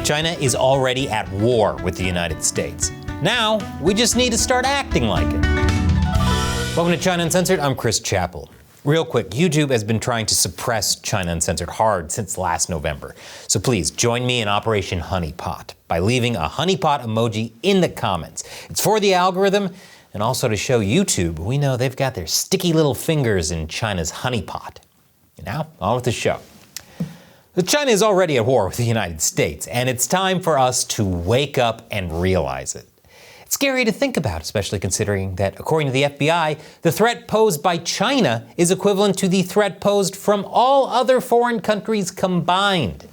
China is already at war with the United States. Now, we just need to start acting like it. Welcome to China Uncensored, I'm Chris Chappell. Real quick, YouTube has been trying to suppress China Uncensored hard since last November. So please join me in Operation Honeypot by leaving a honeypot emoji in the comments. It's for the algorithm and also to show YouTube we know they've got their sticky little fingers in China's honeypot. And now, on with the show. China is already at war with the United States, and it's time for us to wake up and realize it. It's scary to think about, especially considering that, according to the FBI, the threat posed by China is equivalent to the threat posed from all other foreign countries combined.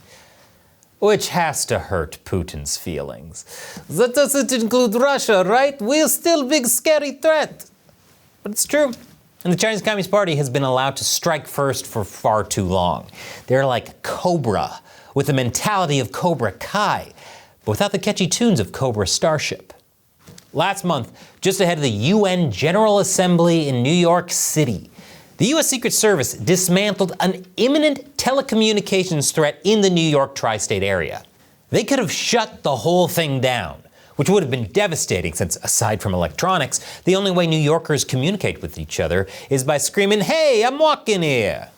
Which has to hurt Putin's feelings. That doesn't include Russia, right? We're still a big scary threat. But it's true. And the Chinese Communist Party has been allowed to strike first for far too long. They're like Cobra, with the mentality of Cobra Kai, but without the catchy tunes of Cobra Starship. Last month, just ahead of the UN General Assembly in New York City, the U.S. Secret Service dismantled an imminent telecommunications threat in the New York tri-state area. They could have shut the whole thing down, which would have been devastating since, aside from electronics, the only way New Yorkers communicate with each other is by screaming, "Hey, I'm walking here!"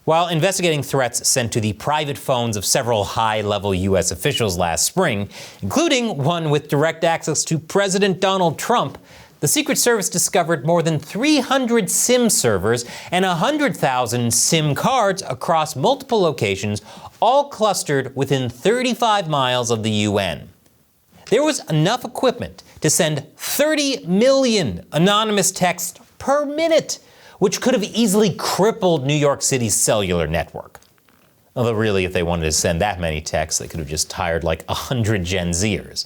While investigating threats sent to the private phones of several high-level U.S. officials last spring, including one with direct access to President Donald Trump, the Secret Service discovered more than 300 SIM servers and 100,000 SIM cards across multiple locations, all clustered within 35 miles of the UN. There was enough equipment to send 30 million anonymous texts per minute, which could have easily crippled New York City's cellular network. Although really, if they wanted to send that many texts, they could have just hired like 100 Gen Zers.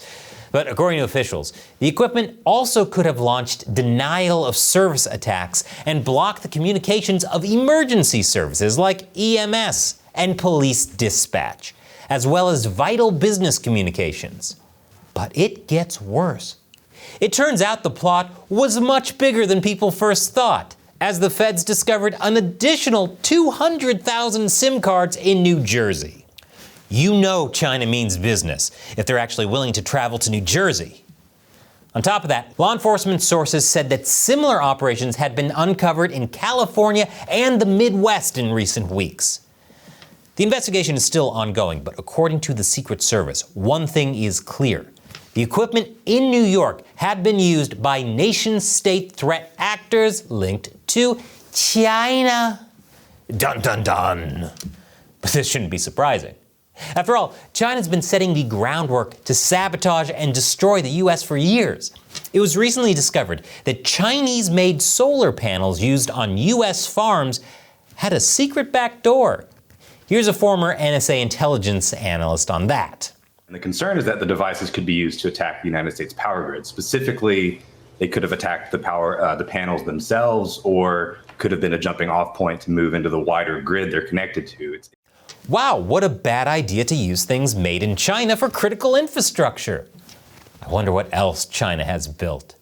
But according to officials, the equipment also could have launched denial of service attacks and blocked the communications of emergency services like EMS and police dispatch, as well as vital business communications. But it gets worse. It turns out the plot was much bigger than people first thought, as the feds discovered an additional 200,000 SIM cards in New Jersey. You know China means business if they're actually willing to travel to New Jersey. On top of that, law enforcement sources said that similar operations had been uncovered in California and the Midwest in recent weeks. The investigation is still ongoing, but according to the Secret Service, one thing is clear. The equipment in New York had been used by nation-state threat actors linked to China. Dun dun dun. But this shouldn't be surprising. After all, China's been setting the groundwork to sabotage and destroy the US for years. It was recently discovered that Chinese-made solar panels used on US farms had a secret back door. Here's a former NSA intelligence analyst on that. And the concern is that the devices could be used to attack the United States power grid. Specifically, they could have attacked the panels themselves, or could have been a jumping off point to move into the wider grid they're connected to. Wow, what a bad idea to use things made in China for critical infrastructure. I wonder what else China has built.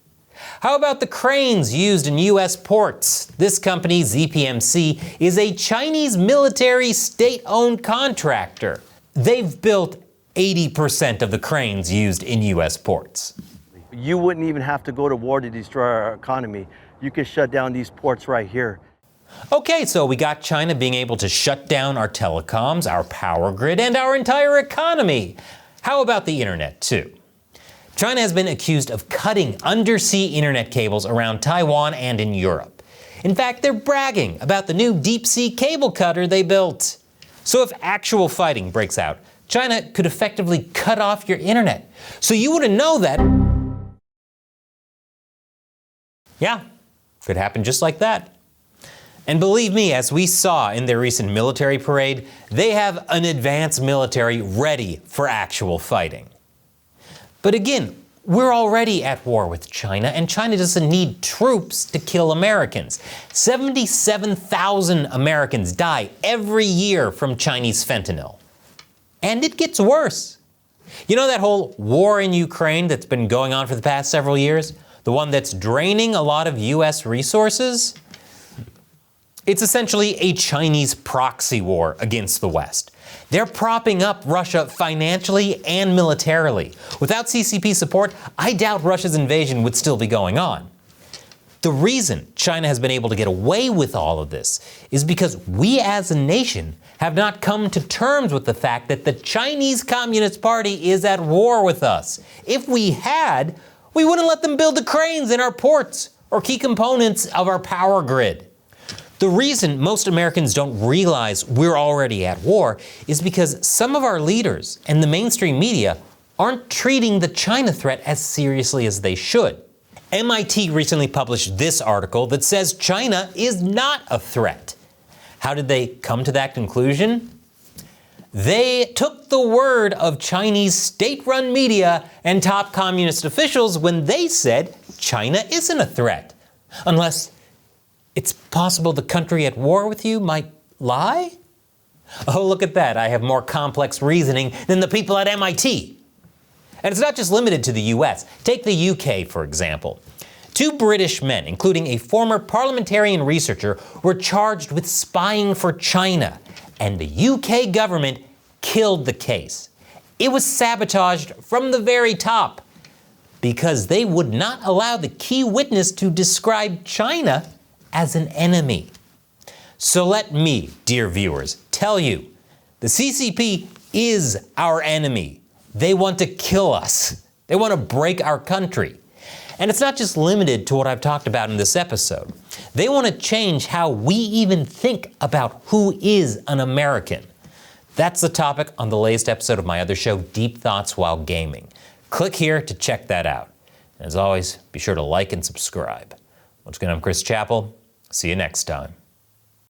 How about the cranes used in U.S. ports? This company, ZPMC, is a Chinese military state-owned contractor. They've built 80% of the cranes used in U.S. ports. You wouldn't even have to go to war to destroy our economy. You could shut down these ports right here. Okay, so we got China being able to shut down our telecoms, our power grid, and our entire economy. How about the internet, too? China has been accused of cutting undersea internet cables around Taiwan and in Europe. In fact, they're bragging about the new deep-sea cable cutter they built. So if actual fighting breaks out, China could effectively cut off your internet. So you wouldn't know that. Yeah, could happen just like that. And believe me, as we saw in their recent military parade, they have an advanced military ready for actual fighting. But again, we're already at war with China, and China doesn't need troops to kill Americans. 77,000 Americans die every year from Chinese fentanyl. And it gets worse. You know that whole war in Ukraine that's been going on for the past several years? The one that's draining a lot of US resources? It's essentially a Chinese proxy war against the West. They're propping up Russia financially and militarily. Without CCP support, I doubt Russia's invasion would still be going on. The reason China has been able to get away with all of this is because we as a nation have not come to terms with the fact that the Chinese Communist Party is at war with us. If we had, we wouldn't let them build the cranes in our ports or key components of our power grid. The reason most Americans don't realize we're already at war is because some of our leaders and the mainstream media aren't treating the China threat as seriously as they should. MIT recently published this article that says China is not a threat. How did they come to that conclusion? They took the word of Chinese state-run media and top communist officials when they said China isn't a threat. Unless it's possible the country at war with you might lie? Oh, look at that. I have more complex reasoning than the people at MIT. And it's not just limited to the US. Take the UK, for example. 2 British men, including a former parliamentarian researcher, were charged with spying for China, and the UK government killed the case. It was sabotaged from the very top because they would not allow the key witness to describe China as an enemy. So let me, dear viewers, tell you, the CCP is our enemy. They want to kill us. They want to break our country. And it's not just limited to what I've talked about in this episode. They want to change how we even think about who is an American. That's the topic on the latest episode of my other show, Deep Thoughts While Gaming. Click here to check that out. And as always, be sure to like and subscribe. Once again, I'm Chris Chappell. See you next time.